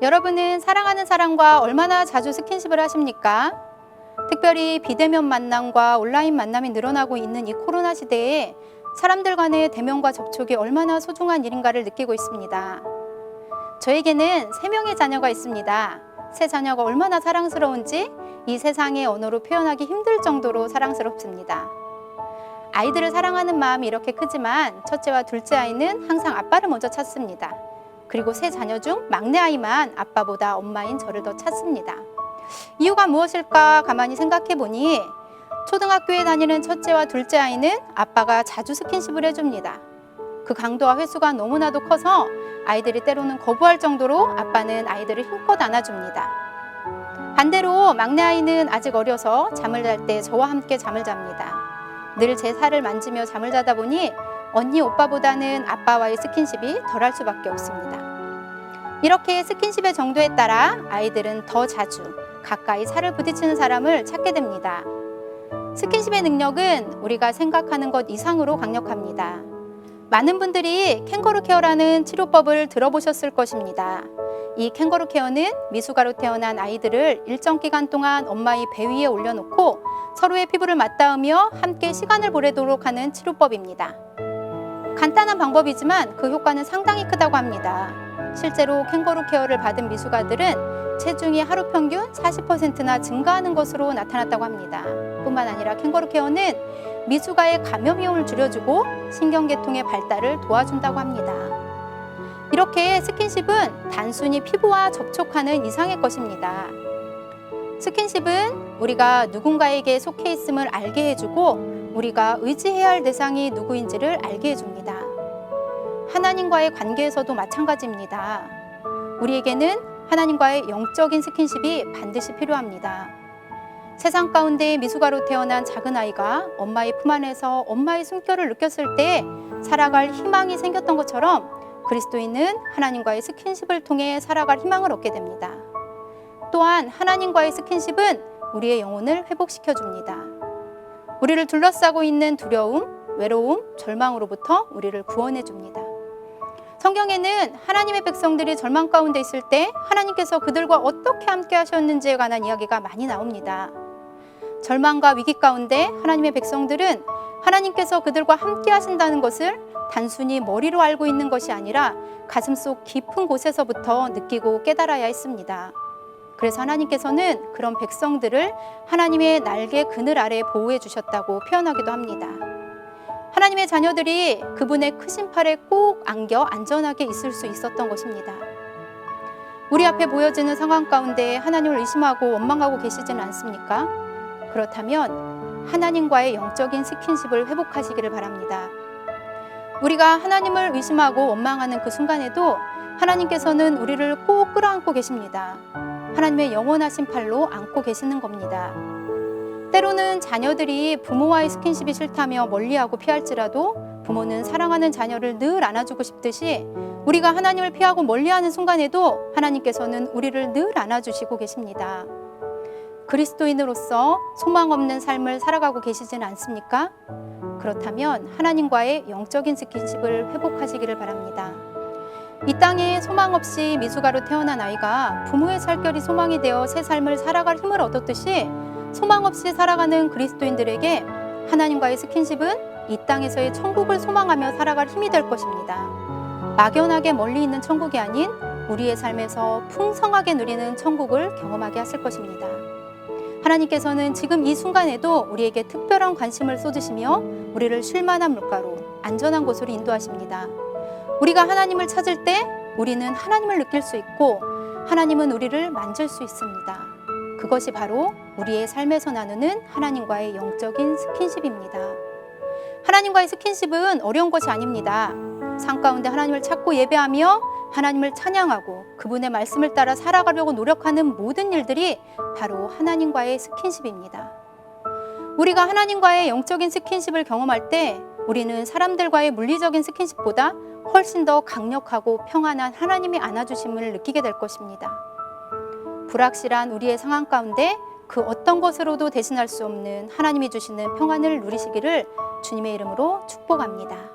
여러분은 사랑하는 사람과 얼마나 자주 스킨십을 하십니까? 특별히 비대면 만남과 온라인 만남이 늘어나고 있는 이 코로나 시대에 사람들 간의 대면과 접촉이 얼마나 소중한 일인가를 느끼고 있습니다. 저에게는 3명의 자녀가 있습니다. 새 자녀가 얼마나 사랑스러운지 이 세상의 언어로 표현하기 힘들 정도로 사랑스럽습니다. 아이들을 사랑하는 마음이 이렇게 크지만 첫째와 둘째 아이는 항상 아빠를 먼저 찾습니다. 그리고 세 자녀 중 막내 아이만 아빠보다 엄마인 저를 더 찾습니다. 이유가 무엇일까 가만히 생각해 보니 초등학교에 다니는 첫째와 둘째 아이는 아빠가 자주 스킨십을 해줍니다. 그 강도와 횟수가 너무나도 커서 아이들이 때로는 거부할 정도로 아빠는 아이들을 힘껏 안아줍니다. 반대로 막내 아이는 아직 어려서 잠을 잘 때 저와 함께 잠을 잡니다. 늘 제 살을 만지며 잠을 자다 보니 언니 오빠보다는 아빠와의 스킨십이 덜할 수밖에 없습니다. 이렇게 스킨십의 정도에 따라 아이들은 더 자주 가까이 살을 부딪히는 사람을 찾게 됩니다. 스킨십의 능력은 우리가 생각하는 것 이상으로 강력합니다. 많은 분들이 캥거루 케어라는 치료법을 들어보셨을 것입니다. 이 캥거루 케어는 미숙아로 태어난 아이들을 일정 기간 동안 엄마의 배 위에 올려놓고 서로의 피부를 맞닿으며 함께 시간을 보내도록 하는 치료법입니다. 간단한 방법이지만 그 효과는 상당히 크다고 합니다. 실제로 캥거루 케어를 받은 미숙아들은 체중이 하루 평균 40%나 증가하는 것으로 나타났다고 합니다. 뿐만 아니라 캥거루 케어는 미숙아의 감염 위험을 줄여주고 신경계통의 발달을 도와준다고 합니다. 이렇게 스킨십은 단순히 피부와 접촉하는 이상의 것입니다. 스킨십은 우리가 누군가에게 속해 있음을 알게 해주고 우리가 의지해야 할 대상이 누구인지를 알게 해줍니다. 하나님과의 관계에서도 마찬가지입니다. 우리에게는 하나님과의 영적인 스킨십이 반드시 필요합니다. 세상 가운데 미숙아로 태어난 작은 아이가 엄마의 품 안에서 엄마의 숨결을 느꼈을 때 살아갈 희망이 생겼던 것처럼 그리스도인은 하나님과의 스킨십을 통해 살아갈 희망을 얻게 됩니다. 또한 하나님과의 스킨십은 우리의 영혼을 회복시켜 줍니다. 우리를 둘러싸고 있는 두려움, 외로움, 절망으로부터 우리를 구원해 줍니다. 성경에는 하나님의 백성들이 절망 가운데 있을 때 하나님께서 그들과 어떻게 함께 하셨는지에 관한 이야기가 많이 나옵니다. 절망과 위기 가운데 하나님의 백성들은 하나님께서 그들과 함께 하신다는 것을 단순히 머리로 알고 있는 것이 아니라 가슴속 깊은 곳에서부터 느끼고 깨달아야 했습니다. 그래서 하나님께서는 그런 백성들을 하나님의 날개 그늘 아래 보호해 주셨다고 표현하기도 합니다. 하나님의 자녀들이 그분의 크신 팔에 꼭 안겨 안전하게 있을 수 있었던 것입니다. 우리 앞에 보여지는 상황 가운데 하나님을 의심하고 원망하고 계시지는 않습니까? 그렇다면 하나님과의 영적인 스킨십을 회복하시기를 바랍니다. 우리가 하나님을 의심하고 원망하는 그 순간에도 하나님께서는 우리를 꼭 끌어안고 계십니다. 하나님의 영원하신 팔로 안고 계시는 겁니다. 때로는 자녀들이 부모와의 스킨십이 싫다며 멀리하고 피할지라도 부모는 사랑하는 자녀를 늘 안아주고 싶듯이 우리가 하나님을 피하고 멀리하는 순간에도 하나님께서는 우리를 늘 안아주시고 계십니다. 그리스도인으로서 소망 없는 삶을 살아가고 계시지는 않습니까? 그렇다면 하나님과의 영적인 스킨십을 회복하시기를 바랍니다. 이 땅에 소망 없이 미숙아로 태어난 아이가 부모의 살결이 소망이 되어 새 삶을 살아갈 힘을 얻었듯이 소망 없이 살아가는 그리스도인들에게 하나님과의 스킨십은 이 땅에서의 천국을 소망하며 살아갈 힘이 될 것입니다. 막연하게 멀리 있는 천국이 아닌 우리의 삶에서 풍성하게 누리는 천국을 경험하게 하실 것입니다. 하나님께서는 지금 이 순간에도 우리에게 특별한 관심을 쏟으시며 우리를 쉴만한 물가로 안전한 곳으로 인도하십니다. 우리가 하나님을 찾을 때 우리는 하나님을 느낄 수 있고 하나님은 우리를 만질 수 있습니다. 그것이 바로 우리의 삶에서 나누는 하나님과의 영적인 스킨십입니다. 하나님과의 스킨십은 어려운 것이 아닙니다. 삶 가운데 하나님을 찾고 예배하며 하나님을 찬양하고 그분의 말씀을 따라 살아가려고 노력하는 모든 일들이 바로 하나님과의 스킨십입니다. 우리가 하나님과의 영적인 스킨십을 경험할 때 우리는 사람들과의 물리적인 스킨십보다 훨씬 더 강력하고 평안한 하나님의 안아주심을 느끼게 될 것입니다. 불확실한 우리의 상황 가운데 그 어떤 것으로도 대신할 수 없는 하나님이 주시는 평안을 누리시기를 주님의 이름으로 축복합니다.